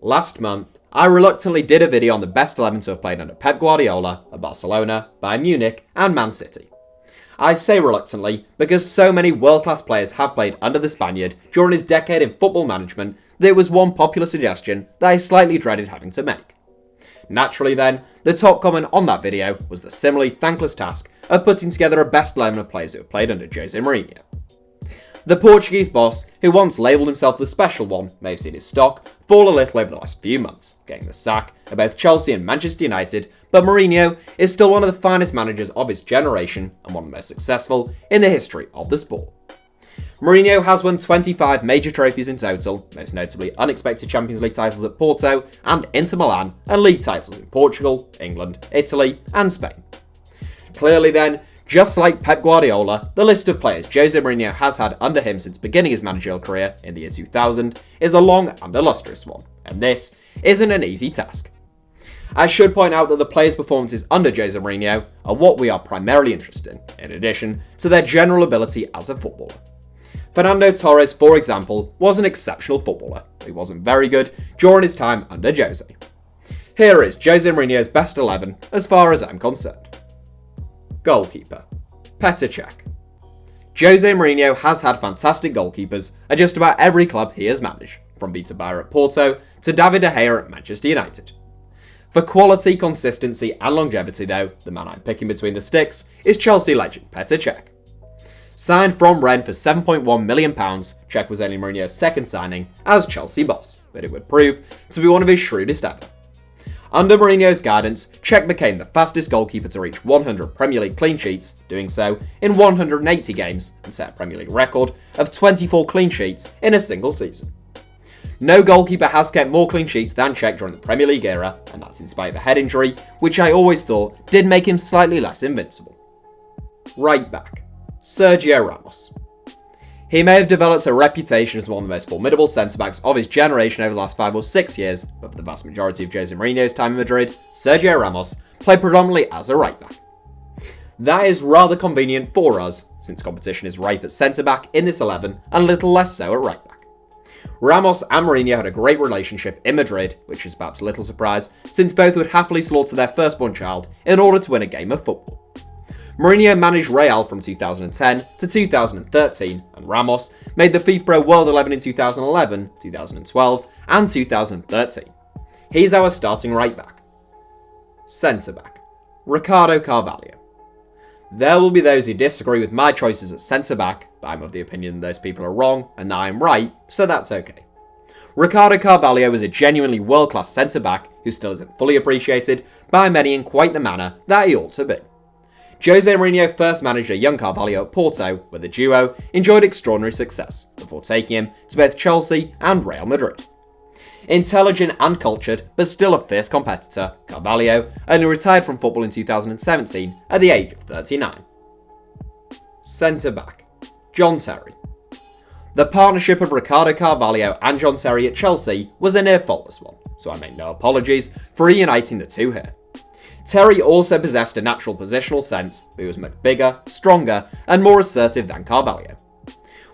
Last month, I reluctantly did a video on the best 11 to have played under Pep Guardiola at Barcelona, Bayern Munich and Man City. I say reluctantly because so many world-class players have played under the Spaniard during his decade in football management that it was one popular suggestion that I slightly dreaded having to make. Naturally then, the top comment on that video was the similarly thankless task of putting together a best 11 of players who have played under Jose Mourinho. The Portuguese boss, who once labelled himself the special one, may have seen his stock fall a little over the last few months, getting the sack at both Chelsea and Manchester United, but Mourinho is still one of the finest managers of his generation and one of the most successful in the history of the sport. Mourinho has won 25 major trophies in total, most notably unexpected Champions League titles at Porto and Inter Milan, and league titles in Portugal, England, Italy and Spain. Clearly then, just like Pep Guardiola, the list of players Jose Mourinho has had under him since beginning his managerial career in the year 2000 is a long and illustrious one, and this isn't an easy task. I should point out that the players' performances under Jose Mourinho are what we are primarily interested in addition to their general ability as a footballer. Fernando Torres, for example, was an exceptional footballer, but he wasn't very good during his time under Jose. Here is Jose Mourinho's best 11 as far as I'm concerned. Goalkeeper, Petr Cech. Jose Mourinho has had fantastic goalkeepers at just about every club he has managed, from Peter Cech at Porto to David De Gea at Manchester United. For quality, consistency and longevity though, the man I'm picking between the sticks is Chelsea legend Petr Cech. Signed from Rennes for £7.1 million, Cech was only Mourinho's second signing as Chelsea boss, but it would prove to be one of his shrewdest ever. Under Mourinho's guidance, Cech became the fastest goalkeeper to reach 100 Premier League clean sheets, doing so in 180 games, and set a Premier League record of 24 clean sheets in a single season. No goalkeeper has kept more clean sheets than Cech during the Premier League era, and that's in spite of a head injury, which I always thought did make him slightly less invincible. Right back, Sergio Ramos. He may have developed a reputation as one of the most formidable centre-backs of his generation over the last 5 or 6 years, but for the vast majority of Jose Mourinho's time in Madrid, Sergio Ramos played predominantly as a right-back. That is rather convenient for us, since competition is rife at centre-back in this 11 and a little less so at right-back. Ramos and Mourinho had a great relationship in Madrid, which is perhaps a little surprise, since both would happily slaughter their firstborn child in order to win a game of football. Mourinho managed Real from 2010 to 2013, and Ramos made the FIFA World 11 in 2011, 2012 and 2013. He's our starting right-back. Centre-back, Ricardo Carvalho. There will be those who disagree with my choices at centre-back, but I'm of the opinion that those people are wrong and that I'm right, so that's okay. Ricardo Carvalho is a genuinely world-class centre-back who still isn't fully appreciated by many in quite the manner that he ought to be. Jose Mourinho first managed a young Carvalho at Porto, where the duo enjoyed extraordinary success, before taking him to both Chelsea and Real Madrid. Intelligent and cultured, but still a fierce competitor, Carvalho only retired from football in 2017 at the age of 39. Centre-back, John Terry. The partnership of Ricardo Carvalho and John Terry at Chelsea was a near faultless one, so I make no apologies for reuniting the two here. Terry also possessed a natural positional sense, but he was much bigger, stronger, and more assertive than Carvalho.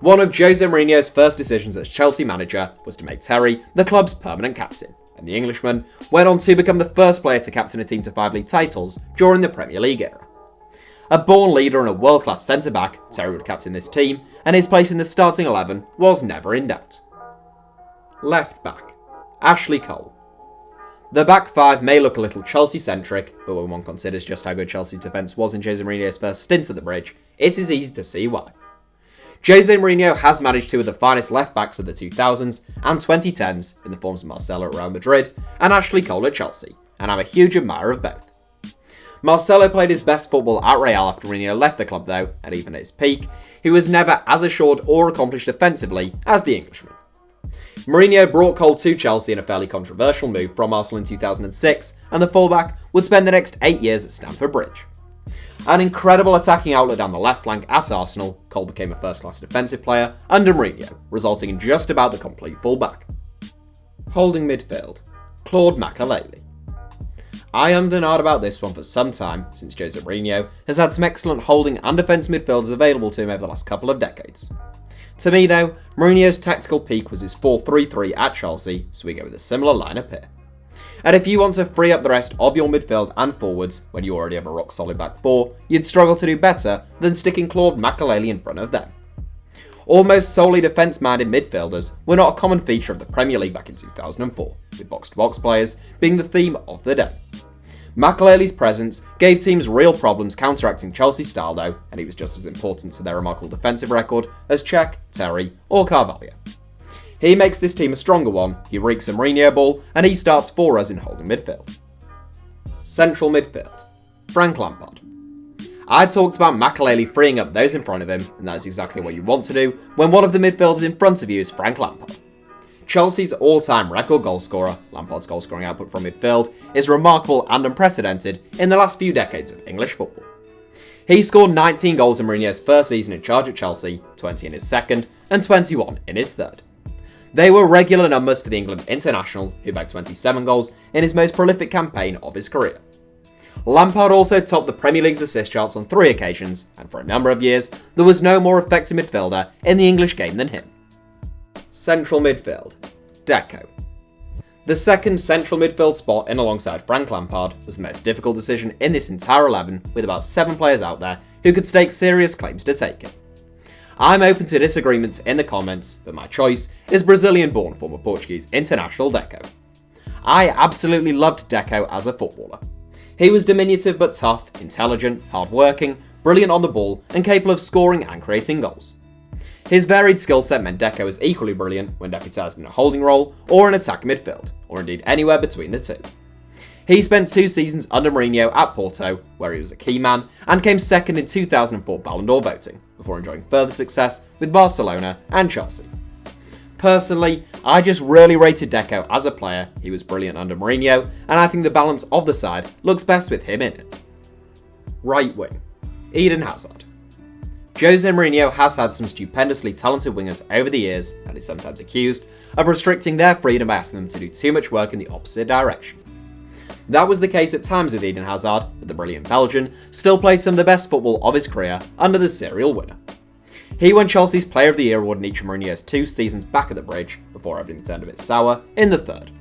One of Jose Mourinho's first decisions as Chelsea manager was to make Terry the club's permanent captain, and the Englishman went on to become the first player to captain a team to 5 league titles during the Premier League era. A born leader and a world-class centre-back, Terry would captain this team, and his place in the starting 11 was never in doubt. Left back, Ashley Cole. The back 5 may look a little Chelsea-centric, but when one considers just how good Chelsea's defence was in Jose Mourinho's first stint at the Bridge, it is easy to see why. Jose Mourinho has managed 2 of the finest left-backs of the 2000s and 2010s in the forms of Marcelo at Real Madrid and Ashley Cole at Chelsea, and I'm a huge admirer of both. Marcelo played his best football at Real after Mourinho left the club though, and even at his peak, he was never as assured or accomplished defensively as the Englishman. Mourinho brought Cole to Chelsea in a fairly controversial move from Arsenal in 2006, and the fullback would spend the next 8 years at Stamford Bridge. An incredible attacking outlet down the left flank at Arsenal, Cole became a first-class defensive player under Mourinho, resulting in just about the complete fullback. Holding midfield, Claude Makelele. I am denied about this one for some time, since Jose Mourinho has had some excellent holding and defence midfielders available to him over the last couple of decades. To me though, Mourinho's tactical peak was his 4-3-3 at Chelsea, so we go with a similar lineup here. And if you want to free up the rest of your midfield and forwards when you already have a rock solid back four, you'd struggle to do better than sticking Claude Makelele in front of them. Almost solely defence-minded midfielders were not a common feature of the Premier League back in 2004, with box-to-box players being the theme of the day. Makelele's presence gave teams real problems counteracting Chelsea's style though, and he was just as important to their remarkable defensive record as Cech, Terry or Carvalho. He makes this team a stronger one, he reeks a Mourinho ball, and he starts for us in holding midfield. Central midfield. Frank Lampard. I talked about Makelele freeing up those in front of him, and that's exactly what you want to do when one of the midfielders in front of you is Frank Lampard. Chelsea's all-time record goalscorer, Lampard's goal-scoring output from midfield, is remarkable and unprecedented in the last few decades of English football. He scored 19 goals in Mourinho's first season in charge at Chelsea, 20 in his second, and 21 in his third. They were regular numbers for the England international, who bagged 27 goals in his most prolific campaign of his career. Lampard also topped the Premier League's assist charts on 3 occasions, and for a number of years, there was no more effective midfielder in the English game than him. Central midfield. Deco. The second central midfield spot in alongside Frank Lampard was the most difficult decision in this entire 11, with about 7 players out there who could stake serious claims to take it. I'm open to disagreements in the comments, but my choice is Brazilian-born former Portuguese international Deco. I absolutely loved Deco as a footballer. He was diminutive but tough, intelligent, hard-working, brilliant on the ball, and capable of scoring and creating goals. His varied skill set meant Deco was equally brilliant when deputised in a holding role or an attacking midfield, or indeed anywhere between the two. He spent 2 seasons under Mourinho at Porto, where he was a key man, and came second in 2004 Ballon d'Or voting, before enjoying further success with Barcelona and Chelsea. Personally, I just really rated Deco as a player. He was brilliant under Mourinho, and I think the balance of the side looks best with him in it. Right wing. Eden Hazard. Jose Mourinho has had some stupendously talented wingers over the years, and is sometimes accused of restricting their freedom by asking them to do too much work in the opposite direction. That was the case at times with Eden Hazard, but the brilliant Belgian still played some of the best football of his career under the serial winner. He won Chelsea's Player of the Year award in each of Mourinho's 2 seasons back at the bridge, before everything turned a bit sour in the third.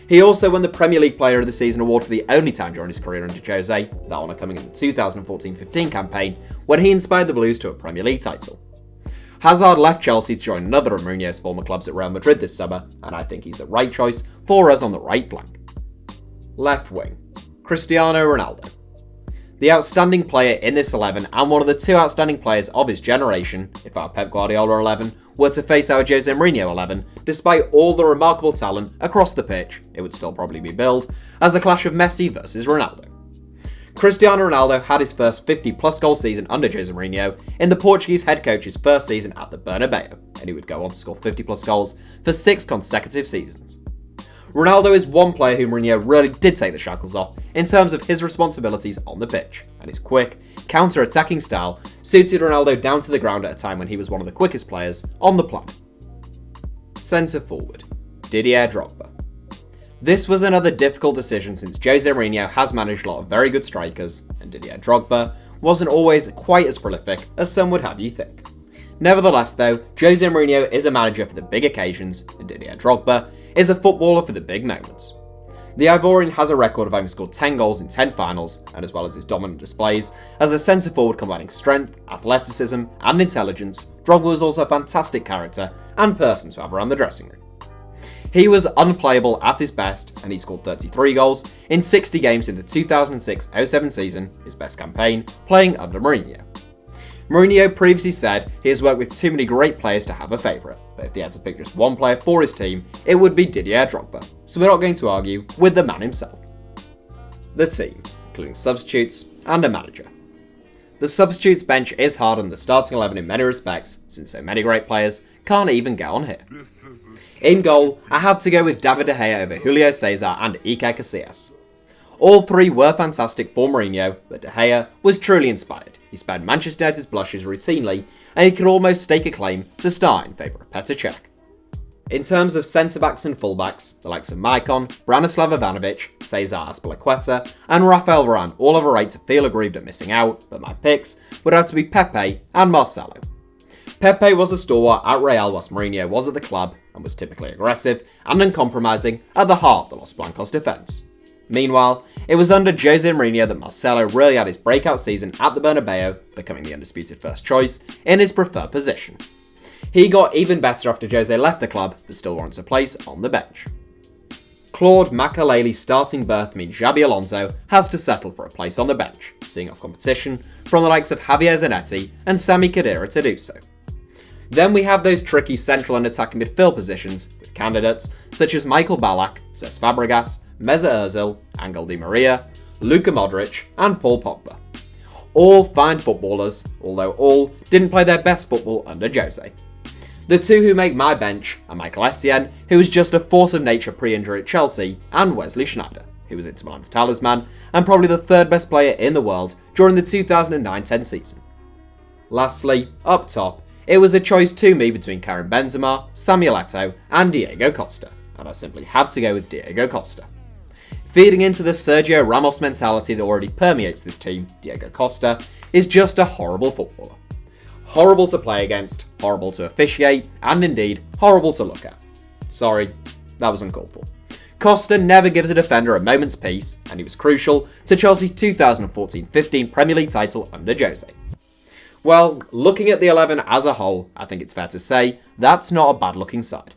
He also won the Premier League Player of the Season award for the only time during his career under Jose, that honour coming in the 2014-15 campaign, when he inspired the Blues to a Premier League title. Hazard left Chelsea to join another of Mourinho's former clubs at Real Madrid this summer, and I think he's the right choice for us on the right flank. Left wing. Cristiano Ronaldo. The outstanding player in this 11 and one of the 2 outstanding players of his generation, if our Pep Guardiola 11 were to face our Jose Mourinho 11, despite all the remarkable talent across the pitch, it would still probably be billed as a clash of Messi versus Ronaldo. Cristiano Ronaldo had his first 50-plus goal season under Jose Mourinho in the Portuguese head coach's first season at the Bernabeu, and he would go on to score 50-plus goals for 6 consecutive seasons. Ronaldo is one player who Mourinho really did take the shackles off in terms of his responsibilities on the pitch, and his quick, counter-attacking style suited Ronaldo down to the ground at a time when he was one of the quickest players on the planet. Centre forward. Didier Drogba. This was another difficult decision since Jose Mourinho has managed a lot of very good strikers, and Didier Drogba wasn't always quite as prolific as some would have you think. Nevertheless though, Jose Mourinho is a manager for the big occasions, and Didier Drogba is a footballer for the big moments. The Ivorian has a record of having scored 10 goals in 10 finals, and as well as his dominant displays as a centre-forward combining strength, athleticism and intelligence, Drogba was also a fantastic character and person to have around the dressing room. He was unplayable at his best, and he scored 33 goals in 60 games in the 2006-07 season, his best campaign, playing under Mourinho. Mourinho previously said he has worked with too many great players to have a favourite, but if he had to pick just one player for his team, it would be Didier Drogba, so we're not going to argue with the man himself. The team, including substitutes and a manager. The substitutes bench is hard on the starting 11 in many respects, since so many great players can't even get on here. In goal, I have to go with David De Gea over Julio Cesar and Iker Casillas. All 3 were fantastic for Mourinho, but De Gea was truly inspired. He spared Manchester United's blushes routinely, and he could almost stake a claim to start in favour of Petr Cech. In terms of centre-backs and full-backs, the likes of Maicon, Branislav Ivanovic, Cesar Azpilicueta, and Rafael Varane all have a right to feel aggrieved at missing out, but my picks would have to be Pepe and Marcelo. Pepe was a stalwart at Real whilst Mourinho was at the club and was typically aggressive and uncompromising at the heart of the Los Blancos defence. Meanwhile, it was under Jose Mourinho that Marcelo really had his breakout season at the Bernabeu, becoming the undisputed first choice in his preferred position. He got even better after Jose left the club, but still warrants a place on the bench. Claude Makelele's starting berth means Xabi Alonso has to settle for a place on the bench, seeing off competition from the likes of Javier Zanetti and Sami Khedira to do so. Then we have those tricky central and attacking midfield positions with candidates such as Michael Ballack, Cesc Fabregas, Mesut Ozil, Angel Di Maria, Luka Modric and Paul Pogba. All fine footballers, although all didn't play their best football under Jose. The two who make my bench are Michael Essien, who was just a force of nature pre-injury at Chelsea, and Wesley Sneijder, who was Inter Milan's talisman and probably the third best player in the world during the 2009-10 season. Lastly, up top, it was a choice to me between Karim Benzema, Samuel Eto'o and Diego Costa, and I simply have to go with Diego Costa. Feeding into the Sergio Ramos mentality that already permeates this team, Diego Costa is just a horrible footballer. Horrible to play against, horrible to officiate, and indeed, horrible to look at. Sorry, that was uncalled for. Costa never gives a defender a moment's peace, and he was crucial to Chelsea's 2014-15 Premier League title under Jose. Well, looking at the 11 as a whole, I think it's fair to say that's not a bad looking side.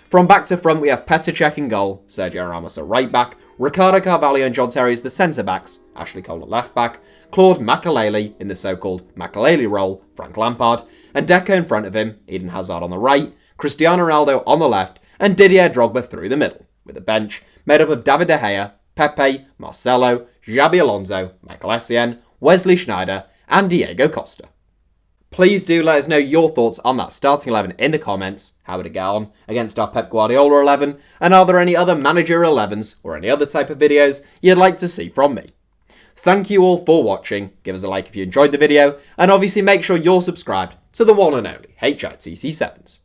From back to front, we have Petr Cech in goal, Sergio Ramos at right back, Ricardo Carvalho and John Terry as the centre backs, Ashley Cole at left back, Claude Makelele in the so-called Makelele role, Frank Lampard, and Deco in front of him, Eden Hazard on the right, Cristiano Ronaldo on the left, and Didier Drogba through the middle, with a bench made up of David De Gea, Pepe, Marcelo, Xabi Alonso, Michael Essien, Wesley Sneijder, and Diego Costa. Please do let us know your thoughts on that starting 11 in the comments. How would it get on against our Pep Guardiola 11? And are there any other managerial 11s or any other type of videos you'd like to see from me? Thank you all for watching. Give us a like if you enjoyed the video. And obviously make sure you're subscribed to the one and only HITC Sevens.